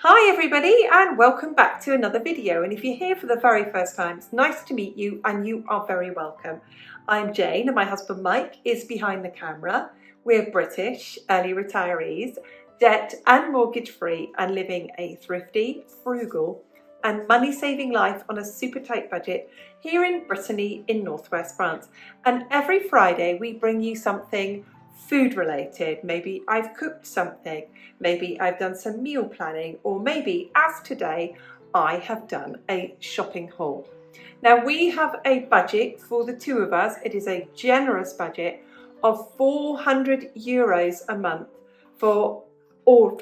Hi everybody and welcome back to another video, and if you're here for the very first time, it's nice to meet you and you are very welcome. I'm Jane and my husband Mike is behind the camera. We're British early retirees, debt and mortgage free, and living a thrifty, frugal and money saving life on a super tight budget here in Brittany in northwest France. And every Friday we bring you something food related. Maybe I've cooked something, maybe I've done some meal planning, or maybe, as today, I have done a shopping haul. Now we have a budget for the two of us. It is a generous budget of €400 a month for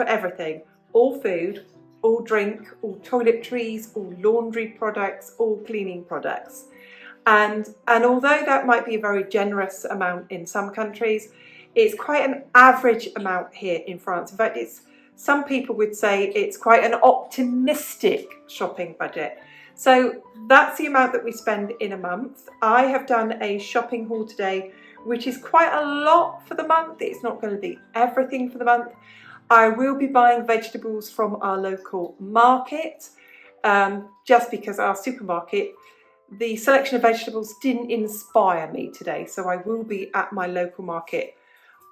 everything, all food, all drink, all toiletries, all laundry products, all cleaning products. And although that might be a very generous amount in some countries, it's quite an average amount here in France. In fact, some people would say it's quite an optimistic shopping budget. So that's the amount that we spend in a month. I have done a shopping haul today, which is quite a lot for the month. It's not going to be everything for the month. I will be buying vegetables from our local market, just because our supermarket, the selection of vegetables didn't inspire me today. So I will be at my local market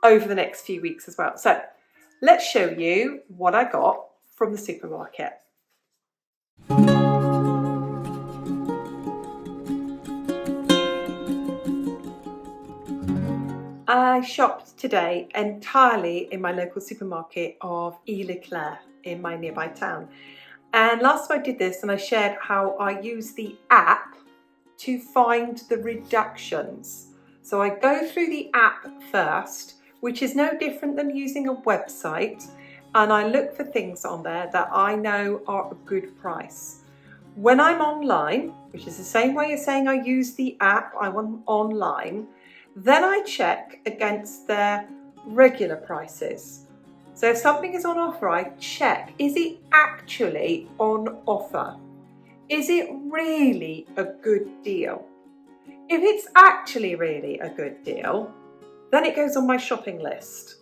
over the next few weeks as well. So let's show you what I got from the supermarket. I shopped today entirely in my local supermarket of Leclerc in my nearby town. And last time I did this, and I shared how I use the app to find the reductions. So I go through the app first, which is no different than using a website, and I look for things on there that I know are a good price. When I'm online, which is the same way as saying I use the app, I want online, then I check against their regular prices. So if something is on offer, I check, is it actually on offer? Is it really a good deal? If it's actually really a good deal, then it goes on my shopping list.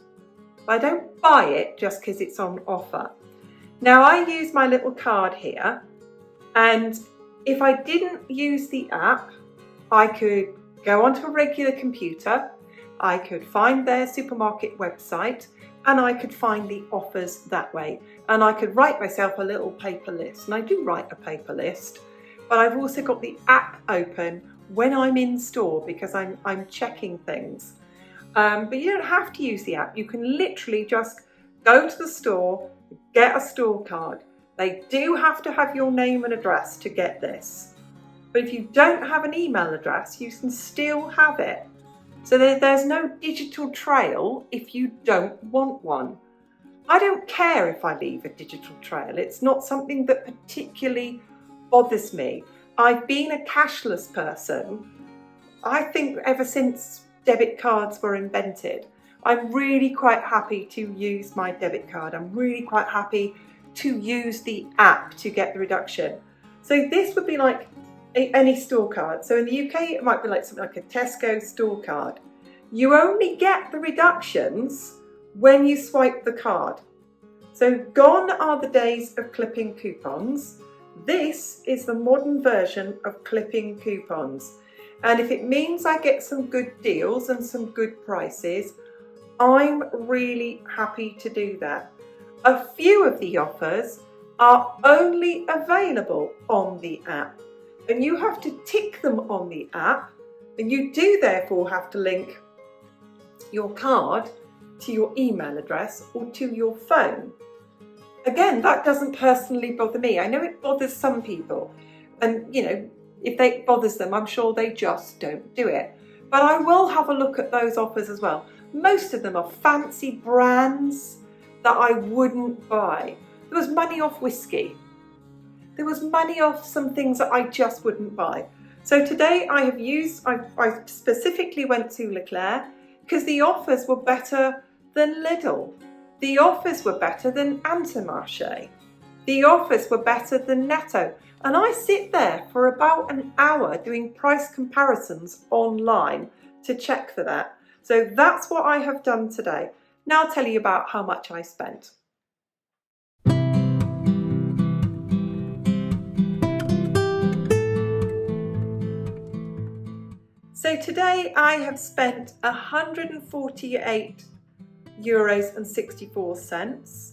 I don't buy it just because it's on offer. Now I use my little card here, and if I didn't use the app, I could go onto a regular computer, I could find their supermarket website, and I could find the offers that way. And I could write myself a little paper list, and I do write a paper list, but I've also got the app open when I'm in store because I'm checking things. But you don't have to use the app. You can literally just go to the store, get a store card. They do have to have your name and address to get this. But if you don't have an email address, you can still have it. So there's no digital trail if you don't want one. I don't care if I leave a digital trail. It's not something that particularly bothers me. I've been a cashless person, I think, ever since debit cards were invented. I'm really quite happy to use my debit card. I'm really quite happy to use the app to get the reduction. So this would be like any store card. So in the UK, it might be like something like a Tesco store card. You only get the reductions when you swipe the card. So gone are the days of clipping coupons. This is the modern version of clipping coupons. And if it means I get some good deals and some good prices, I'm really happy to do that. A few of the offers are only available on the app, and you have to tick them on the app, and you do therefore have to link your card to your email address or to your phone. Again, that doesn't personally bother me. I know it bothers some people, and if it bothers them, I'm sure they just don't do it. But I will have a look at those offers as well. Most of them are fancy brands that I wouldn't buy. There was money off whiskey. There was money off some things that I just wouldn't buy. So today I specifically went to Leclerc because the offers were better than Lidl. The offers were better than Intermarché. The offers were better than Netto. And I sit there for about an hour doing price comparisons online to check for that. So that's what I have done today. Now I'll tell you about how much I spent. today I have spent €148.64,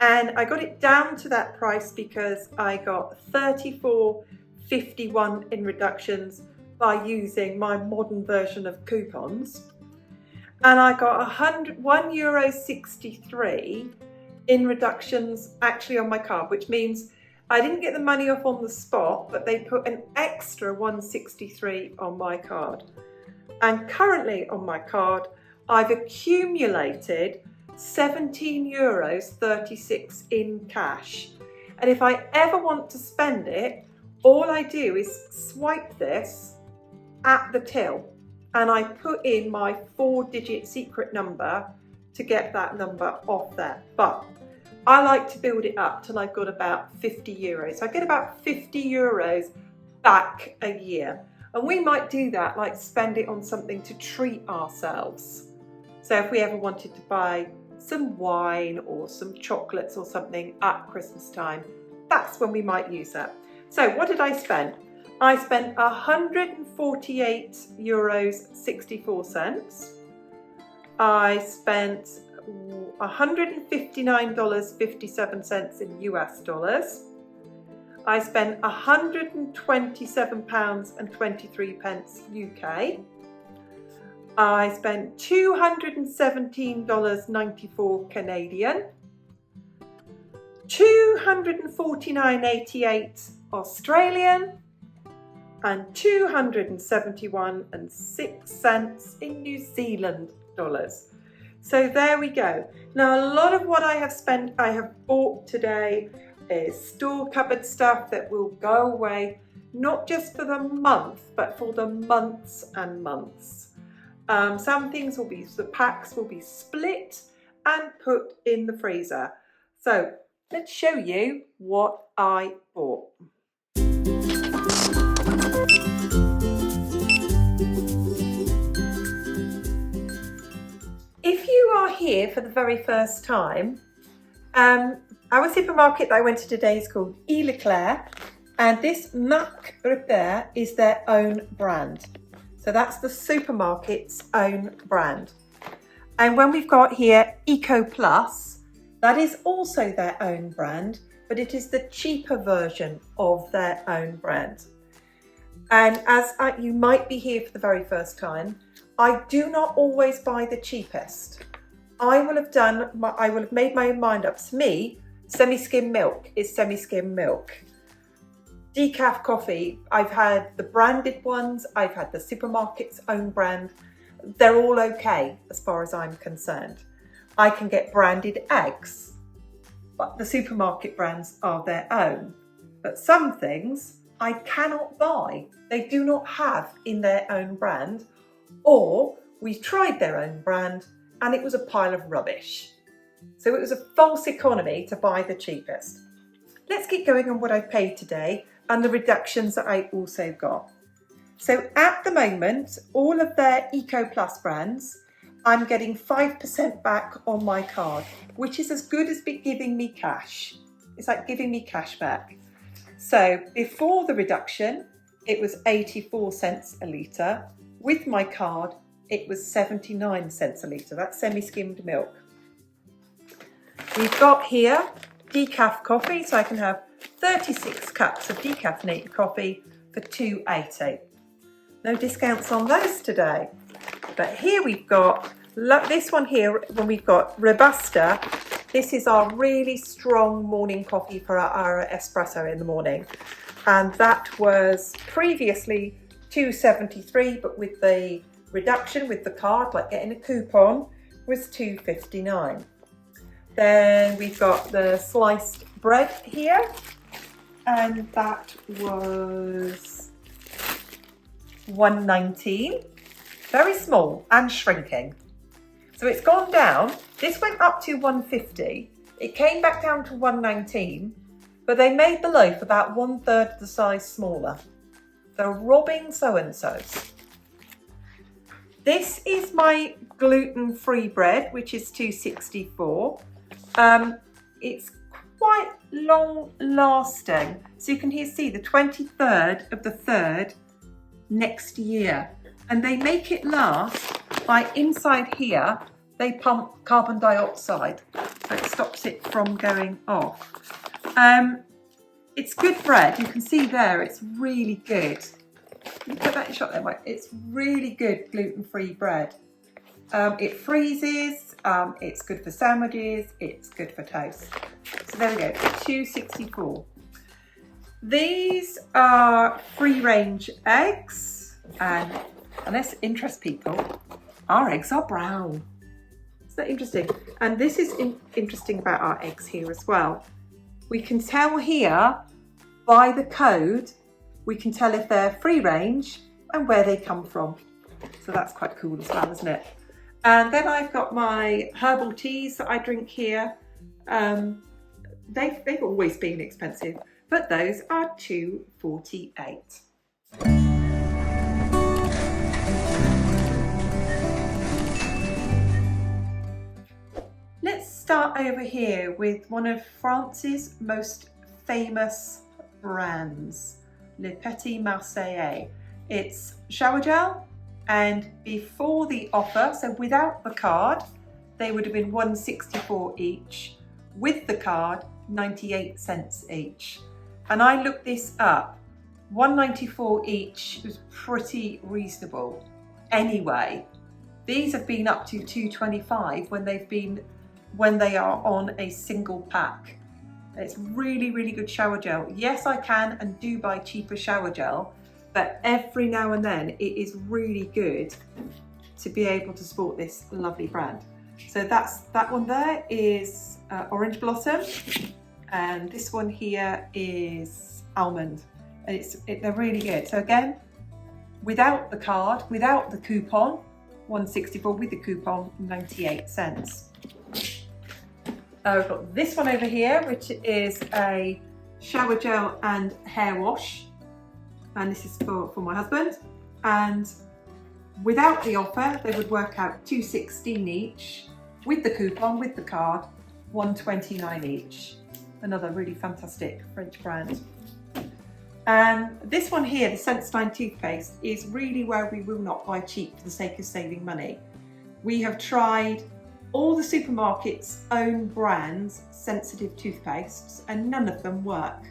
and I got it down to that price because I got $34.51 in reductions by using my modern version of coupons, and I got €1.63 in reductions actually on my card, which means I didn't get the money off on the spot, but they put an extra $1.63 on my card. And currently on my card, I've accumulated €17.36 in cash. And if I ever want to spend it, all I do is swipe this at the till and I put in my 4-digit secret number to get that number off there. But I like to build it up till I've got about €50. So I get about €50 back a year. And we might do that, like spend it on something to treat ourselves. So if we ever wanted to buy some wine or some chocolates or something at Christmas time, that's when we might use that. So what did I spend? I spent €148.64. I spent $159.57 in US dollars. I spent £127.23 UK. I spent $217.94 Canadian, $249.88 Australian, and $271.06 in New Zealand dollars. So there we go. Now a lot of what I have bought today is store cupboard stuff that will go away, not just for the month, but for the months and months. Some things the packs will be split and put in the freezer. So let's show you what I bought. If you are here for the very first time, our supermarket that I went to today is called Leclerc, and this Mac Repair is their own brand. So that's the supermarket's own brand. And when we've got here Eco Plus, that is also their own brand, but it is the cheaper version of their own brand. And as you might be here for the very first time, I do not always buy the cheapest. I will have made my own mind up. To me, semi-skim milk is semi-skim milk. Decaf coffee, I've had the branded ones, I've had the supermarket's own brand. They're all okay as far as I'm concerned. I can get branded eggs, but the supermarket brands are their own. But some things I cannot buy. They do not have in their own brand, or we tried their own brand and it was a pile of rubbish. So it was a false economy to buy the cheapest. Let's get going on what I paid today and the reductions that I also got. So at the moment, all of their Eco Plus brands, I'm getting 5% back on my card, which is as good as giving me cash. It's like giving me cash back. So before the reduction, it was 84 cents a litre. With my card, it was 79 cents a litre. That's semi-skimmed milk. We've got here decaf coffee, so I can have 36 cups of decaffeinated coffee for $2.80. No discounts on those today. But here we've got this one here, when we've got Robusta. This is our really strong morning coffee for our espresso in the morning. And that was previously $2.73, but with the reduction with the card, like getting a coupon, was $2.59. Then we've got the sliced bread here, and that was $1.19. Very small and shrinking. So it's gone down. This went up to $1.50. It came back down to $1.19, but they made the loaf about 1/3 the size smaller. They're robbing so-and-sos. This is my gluten-free bread, which is $2.64. It's quite long lasting. So you can here see the 23rd of the 3rd next year. And they make it last by inside here, they pump carbon dioxide, so it stops it from going off. It's good bread. You can see there, it's really good. You put that in shot there, Mike. It's really good gluten-free bread. It freezes, it's good for sandwiches, it's good for toast. So there we go, $2.64. These are free-range eggs, and this interests people, our eggs are brown. Isn't that interesting? And this is interesting about our eggs here as well. We can tell here by the code, we can tell if they're free-range and where they come from. So that's quite cool as well, isn't it? And then I've got my herbal teas that I drink here. They've always been expensive, but those are $2.48. Let's start over here with one of France's most famous brands, Le Petit Marseillais. It's shower gel, and before the offer, so without the card, they would have been $1.64 each. With the card, 98 cents each. And I looked this up, $1.94 each was pretty reasonable. Anyway, these have been up to $2.25 when they are on a single pack. It's really, really good shower gel. Yes, I can and do buy cheaper shower gel, but every now and then it is really good to be able to support this lovely brand. So that one there is Orange Blossom, and this one here is Almond, and they're really good. So again, without the card, without the coupon, $1.64, with the coupon, 98 cents. We've got this one over here, which is a shower gel and hair wash. And this is for my husband. And without the offer, they would work out $2.16 each. With the coupon, with the card, $1.29 each. Another really fantastic French brand. And this one here, the Sensodyne toothpaste, is really where we will not buy cheap for the sake of saving money. We have tried all the supermarkets' own brands sensitive toothpastes, and none of them work.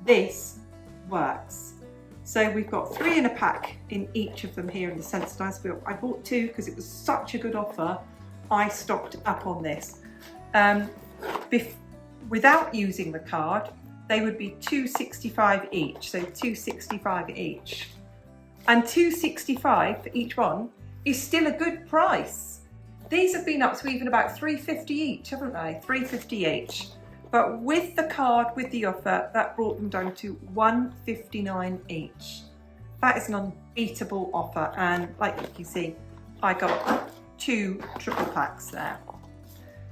This works. So we've got 3 in a pack in each of them here in the Sensodyne. I bought 2 because it was such a good offer. I stocked up on this. Without using the card, they would be $2.65 each, so $2.65 each. And $2.65 for each one is still a good price. These have been up to even about $3.50 each, haven't they? $3.50 each. But with the card, with the offer, that brought them down to $1.59 each. That is an unbeatable offer, and like you can see, I got 2 triple packs there.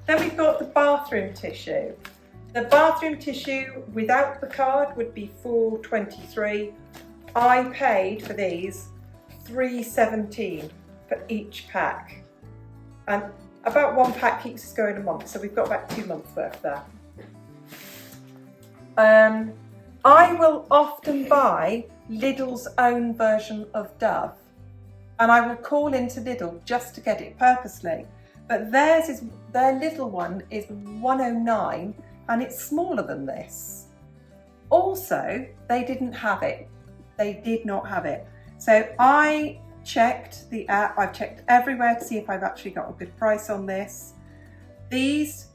Then we've got the bathroom tissue. The bathroom tissue without the card would be $4.23. I paid for these $3.17 for each pack. And about 1 pack keeps us going a month, so we've got about 2 months worth there. I will often buy Lidl's own version of Dove, and I will call into Lidl just to get it purposely. But their Lidl one is $1.09, and it's smaller than this. Also, they didn't have it. They did not have it. So I checked the app, I've checked everywhere to see if I've actually got a good price on this. These,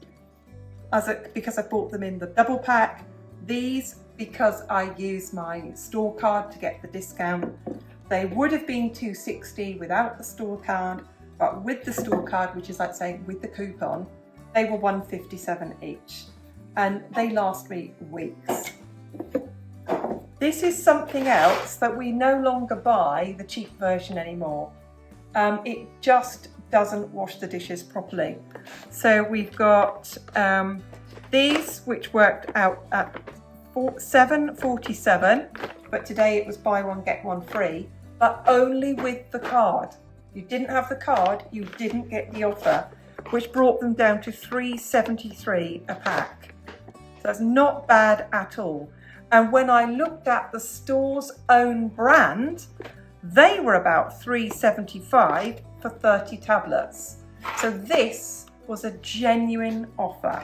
because I bought them in the double pack, these, because I use my store card to get the discount, they would have been $2.60 without the store card, but with the store card, which is like saying with the coupon, they were $1.57 each, and they last me weeks. This is something else that we no longer buy the cheap version anymore. It just doesn't wash the dishes properly. So we've got these, which worked out at $7.47, but today it was buy one get one free, but only with the card. You didn't have the card, you didn't get the offer, which brought them down to $3.73 a pack. So that's not bad at all. And when I looked at the store's own brand, They were about £3.75 for 30 tablets. So this was a genuine offer.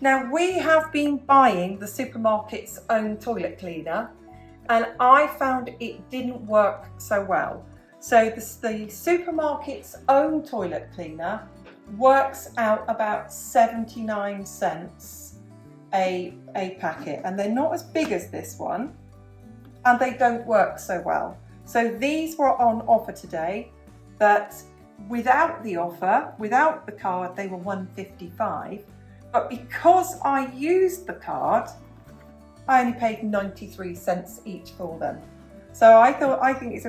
Now we have been buying the supermarket's own toilet cleaner, and I found it didn't work so well. So the supermarket's own toilet cleaner works out about 79 cents a packet, and they're not as big as this one, and they don't work so well. So these were on offer today, but without the offer, without the card, they were £1.55. But because I used the card, I only paid 93 cents each for them. So I think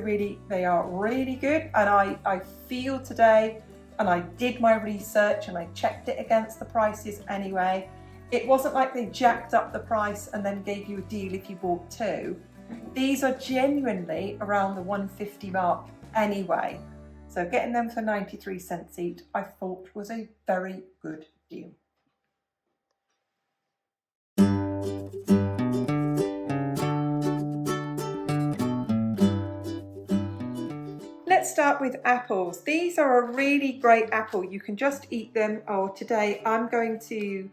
they are really good. And I feel today, and I did my research and I checked it against the prices anyway. It wasn't like they jacked up the price and then gave you a deal if you bought two. These are genuinely around the £1.50 mark anyway. So getting them for 93 cents each, I thought was a very good deal. Let's start with apples. These are a really great apple. You can just eat them, or today I'm going to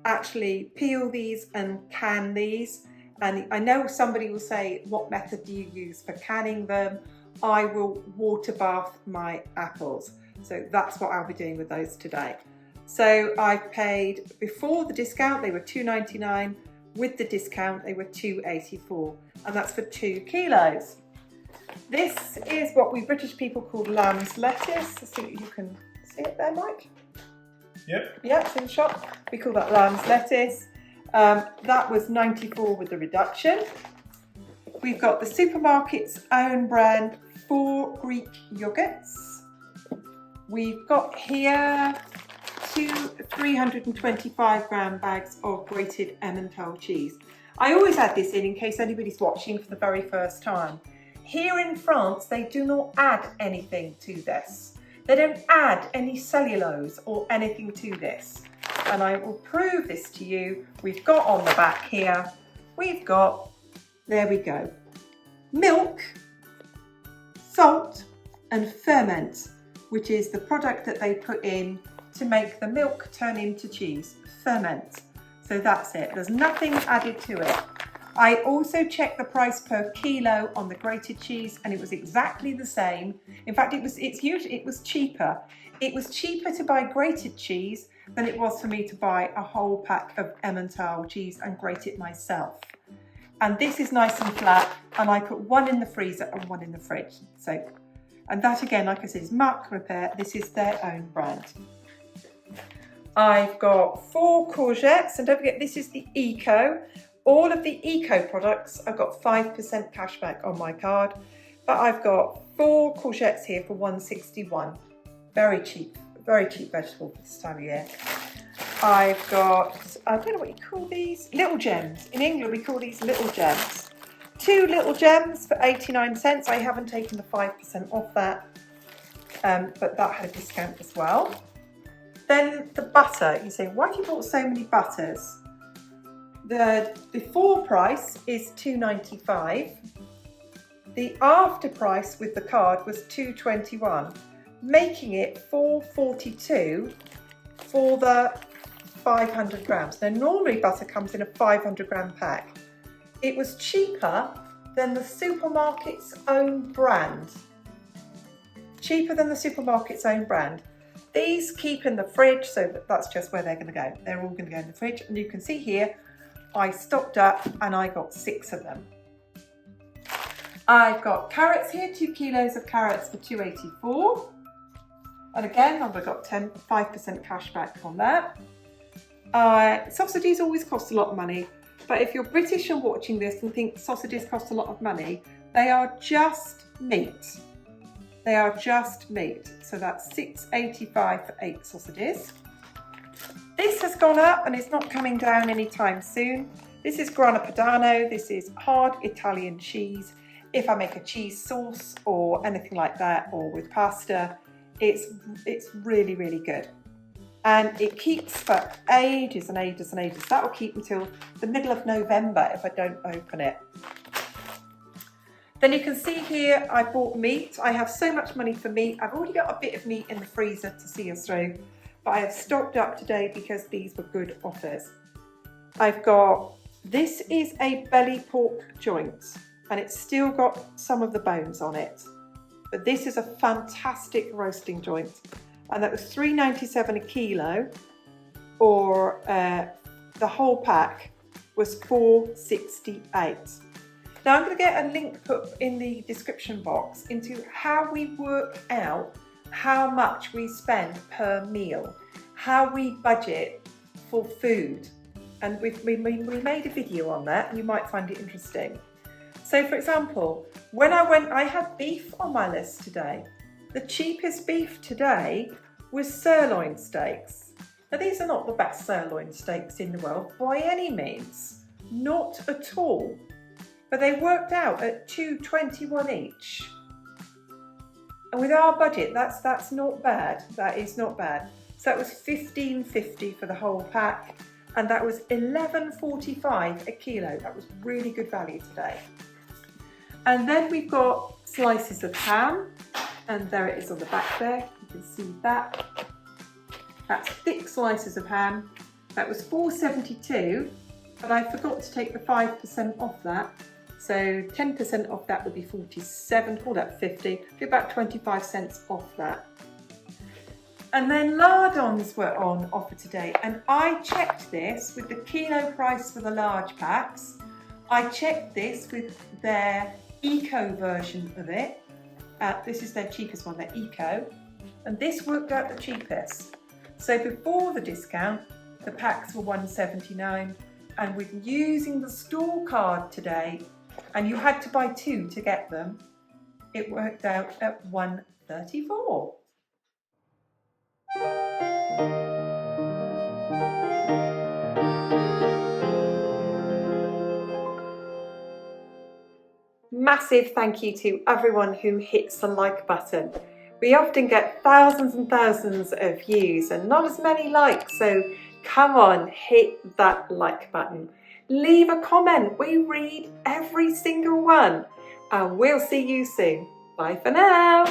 actually peel these and can these. And I know somebody will say, what method do you use for canning them? I will water bath my apples. So that's what I'll be doing with those today. So I paid, before the discount, they were £2.99. With the discount, they were £2.84. And that's for 2 kilos. This is what we British people call lamb's lettuce. I think you can see it there, Mike. Yep. Yeah, it's in the shop. We call that lamb's lettuce. That was 94 with the reduction. We've got the supermarket's own brand 4 Greek yogurts. We've got here 2 325 gram bags of grated Emmental cheese. I always add this in case anybody's watching for the very first time. Here in France, they do not add anything to this. They don't add any cellulose or anything to this. And I will prove this to you. We've got on the back here, we've got, there we go, milk, salt and ferment, which is the product that they put in to make the milk turn into cheese, ferment. So that's it, there's nothing added to it. I also checked the price per kilo on the grated cheese and it was exactly the same. In fact, it was cheaper. It was cheaper to buy grated cheese than it was for me to buy a whole pack of Emmental cheese and grate it myself. And this is nice and flat, and I put one in the freezer and one in the fridge. So, and that again, like I said, is Marc Repair. This is their own brand. I've got 4 courgettes, and don't forget, this is the Eco. All of the Eco products, I've got 5% cashback on my card, but I've got 4 courgettes here for £1.61. Very cheap vegetable for this time of year. I've got, I don't know what you call these, little gems. In England, we call these little gems. 2 little gems for 89 cents. I haven't taken the 5% off that, but that had a discount as well. Then the butter. You say, why have you bought so many butters? The before price is £2.95. The after price with the card was £2.21, making it £4.42 for the 500 grams. Now normally butter comes in a 500 gram pack. It was cheaper than the supermarket's own brand. Cheaper than the supermarket's own brand. These keep in the fridge, so that's just where they're going to go. They're all going to go in the fridge, and you can see here I stocked up and I got 6 of them. I've got carrots here, 2 kilos of carrots for £2.84. And again, I've got 5% cash back on that. Sausages always cost a lot of money, but if you're British and watching this and think sausages cost a lot of money, they are just meat. They are just meat. So that's £6.85 for 8 sausages. This has gone up and it's not coming down anytime soon. This is Grana Padano. This is hard Italian cheese. If I make a cheese sauce or anything like that, or with pasta, it's really, really good. And it keeps for ages and ages and ages. That will keep until the middle of November if I don't open it. Then you can see here I bought meat. I have so much money for meat. I've already got a bit of meat in the freezer to see us through, but I have stocked up today because these were good offers. I've got, this is a belly pork joint and it's still got some of the bones on it, but this is a fantastic roasting joint, and that was $3.97 a kilo, or the whole pack was $4.68. Now I'm going to get a link put in the description box into how we work out how much we spend per meal, how we budget for food, and we made a video on that and you might find it interesting. So for example, when I had beef on my list today. The cheapest beef today was sirloin steaks. Now these are not the best sirloin steaks in the world by any means, not at all. But they worked out at $2.21 each. And with our budget, that's not bad. That is not bad. So that was $15.50 for the whole pack, and that was $11.45 a kilo. That was really good value today. And then we've got slices of ham, and there it is on the back there. You can see that. That's thick slices of ham. That was $4.72, but I forgot to take the 5% off that. So 10% off that would be 47, call that 50, be about 25 cents off that. And then lardons were on offer today, and I checked this with the kilo price for the large packs. I checked this with their eco version of it. This is their cheapest one, their eco, and this worked out the cheapest. So before the discount, the packs were $1.79, and with using the store card today, and you had to buy 2 to get them, it worked out at $1.34. Massive thank you to everyone who hits the like button. We often get thousands and thousands of views and not as many likes, so come on, hit that like button. Leave a comment, we read every single one, and we'll see you soon. Bye for now.